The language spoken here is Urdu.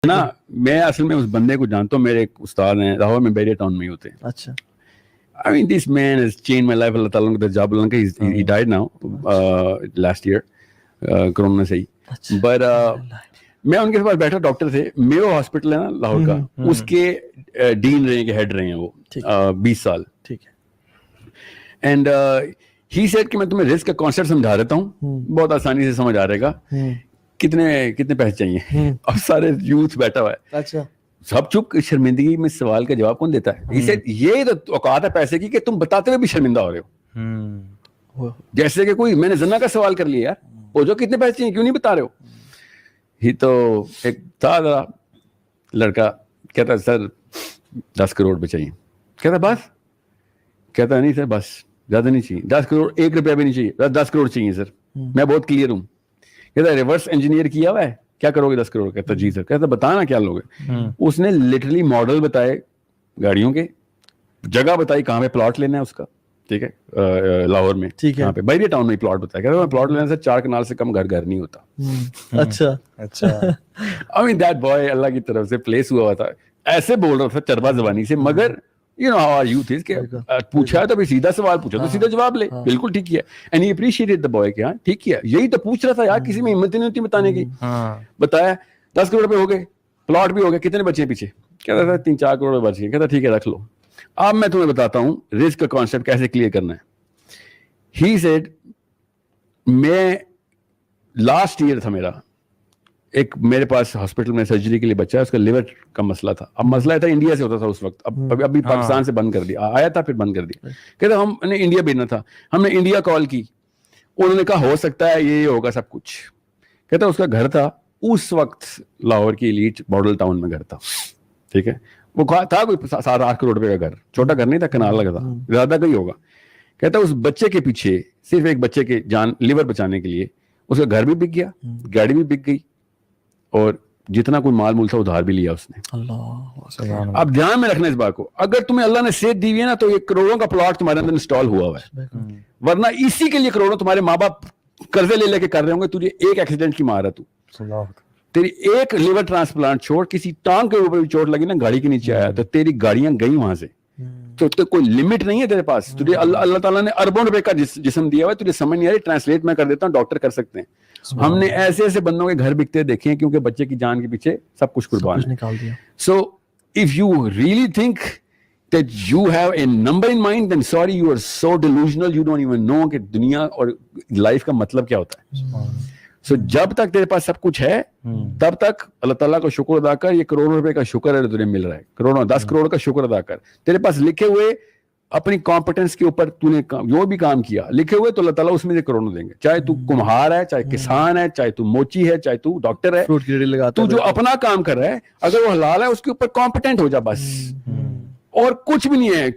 نا میں اصل میں اس بندے کو جانتا ہوں, میرے ایک استاد ہیں لاہور میں بیریا ٹاؤن میں ہی ہوتے ہیں. اچھا. I mean, this man has changed my life. Allah Ta'ala نے job Lanka, he died now last year corona سے ہی. But میں ان کے پاس بیٹھا, ڈاکٹر تھے, میو ہاسپٹل ہے نا لاہور کا, اس کے ڈین رہے ہیں, کہ ہیڈ رہے ہیں وہ 20 سال. ٹھیک ہے. اینڈ ہی سیڈ کہ میں تمہیں رسک کا کانسیپٹ سمجھا دیتا ہوں, بہت آسانی سے سمجھ آ رہے گا, کتنے پیسے چاہیے. اب سارے یوتھ بیٹھا ہوا ہے, اچھا سب چپ. شرمندگی میں سوال کا جواب کون دیتا ہے؟ اسے یہ تو اوقات ہے پیسے کی کہ تم بتاتے ہوئے بھی شرمندہ ہو رہے ہو. جیسے کہ کوئی میں نے زنا کا سوال کر لیا, یار پوچھو کتنے پیسے چاہیے, کیوں نہیں بتا رہے ہو. ہی تو ایک تھا ذرا لڑکا, کہتا سر 10 کروڑ روپے چاہیے. کہتا بس, کہتا نہیں سر بس زیادہ نہیں چاہیے, 10 کروڑ 1 روپیہ بھی نہیں چاہیے, 10 کروڑ چاہیے سر, میں بہت کلیئر ہوں. کہتا ریورس انجینئر کیا ہوا ہے, کیا کرو گے 10 کروڑ. کہتا جی سر. کہتا بتانا کیا لوگے. اس نے لٹرلی ماڈل بتائے گاڑیوں کے, جگہ بتائی کہاں پہ پلاٹ لینا ہے اس کا, ٹھیک ہے, لاہور میں, کہاں پہ, بیریا ٹاؤن میں پلاٹ بتایا. کہتا میں پلاٹ لینا سے 4 کنال سے کم گھر نہیں ہوتا. اچھا اچھا. I mean that boy اللہ کی طرف سے پلیس ہوا تھا, ایسے بول رہا تھا چربا زبانی سے, مگر you know how our youth is, کہ پوچھا تو سیدھا سوال پوچھا تو سیدھا جواب لے, بالکل ٹھیک کیا. And he appreciated the boy کہ ہاں ٹھیک کیا, یہی تو پوچھ رہا تھا یار, کسی میں ہمت نہیں ہوتی بتانے کی. بتایا 10 کروڑ روپے ہو گئے, پلاٹ بھی ہو گئے, کتنے بچے ہیں پیچھے. کہتا تھا 3-4 کروڑ بچ گئے. کہتا ٹھیک ہے رکھ لو. اب میں تمہیں بتاتا ہوں رسک کا کانسیپٹ کیسے کلیئر کرنا ہے. ہی سیڈ میں لاسٹ ایئر تھا میرا, ایک میرے پاس ہاسپٹل میں سرجری کے لیے بچہ ہے, اس کا لیور کا مسئلہ تھا. اب مسئلہ تھا انڈیا سے ہوتا تھا اس وقت, ابھی پاکستان سے بند کر دیا, آیا تھا پھر بند کر دیا. کہتے ہم نے انڈیا بھیجنا تھا, ہم نے انڈیا کال کی, انہوں نے کہا ہو سکتا ہے یہ ہوگا سب کچھ. کہتا اس کا گھر تھا اس وقت لاہور کی ایلیٹ ماڈل ٹاؤن میں گھر تھا, ٹھیک ہے, وہ تھا کوئی 7-8 کروڑ روپے کا گھر, چھوٹا گھر نہیں تھا, کنال لگا تھا, زیادہ کا ہی ہوگا. کہتا اس بچے کے پیچھے, صرف ایک بچے کے جان لیور بچانے کے لیے, اس کا گھر بھی بک گیا, گاڑی بھی بک گئی, اور جتنا کوئی مال مول تھا ادھار بھی لیا اس نے. اب دھیان میں رکھنا اس بات کو, اگر تمہیں اللہ نے صحت دی ہوئی ہے نا, تو یہ کروڑوں کا پلاٹ تمہارے اندر انسٹال ہوا ہوا ہے, ورنہ اسی کے لیے کروڑوں تمہارے ماں باپ قرضے لے لے کے کر رہے ہوں گے. تجھے ایک ایکسیڈنٹ کی مار ہے, تیری ایک لیور ٹرانسپلانٹ چھوڑ, کسی ٹانگ کے اوپر بھی چوٹ لگی نا, گاڑی کے نیچے آیا, تو تیری گاڑیاں گئی وہاں سے. تو کوئی لمٹ نہیں ہے تیرے پاس. تجھے اللہ تعالیٰ نے اربوں روپے کا جسم دیا ہوا ہے, تجھے سمجھ نہیں آ رہی, ٹرانسلیٹ میں کر دیتا ہوں, ڈاکٹر کر سکتے ہیں. ہم نے ایسے ایسے بندوں کے گھر بکتے دیکھے ہیں, کیونکہ بچے کی جان کے پیچھے سب کچھ قربان ہے. So if you really think that you have a number in mind, then sorry, you are so delusional, you don't even know کہ دنیا اور لائف کا مطلب کیا ہوتا ہے. سو جب تک تیرے پاس سب کچھ ہے, تب تک اللہ تعالیٰ کا شکر ادا کر. یہ کروڑوں روپے کا شکر ہے تجھے مل رہا ہے, کروڑوں 10 کروڑ کا شکر ادا کر. تیرے پاس لکھے ہوئے اپنی کمپٹنس کے اوپر تو نے جو بھی کام کیا لکھے ہوئے, تو اللہ تعالیٰ اس میں سے کروڑوں دیں گے. چاہے تو کمہار ہے, چاہے کسان ہے, چاہے تو موچی ہے, چاہے تو ڈاکٹر ہے, تو جو اپنا کام کر رہا ہے, اگر وہ حلال ہے اس کے اوپر کمپٹنٹ ہو جا بس, اور کچھ بھی نہیں ہے.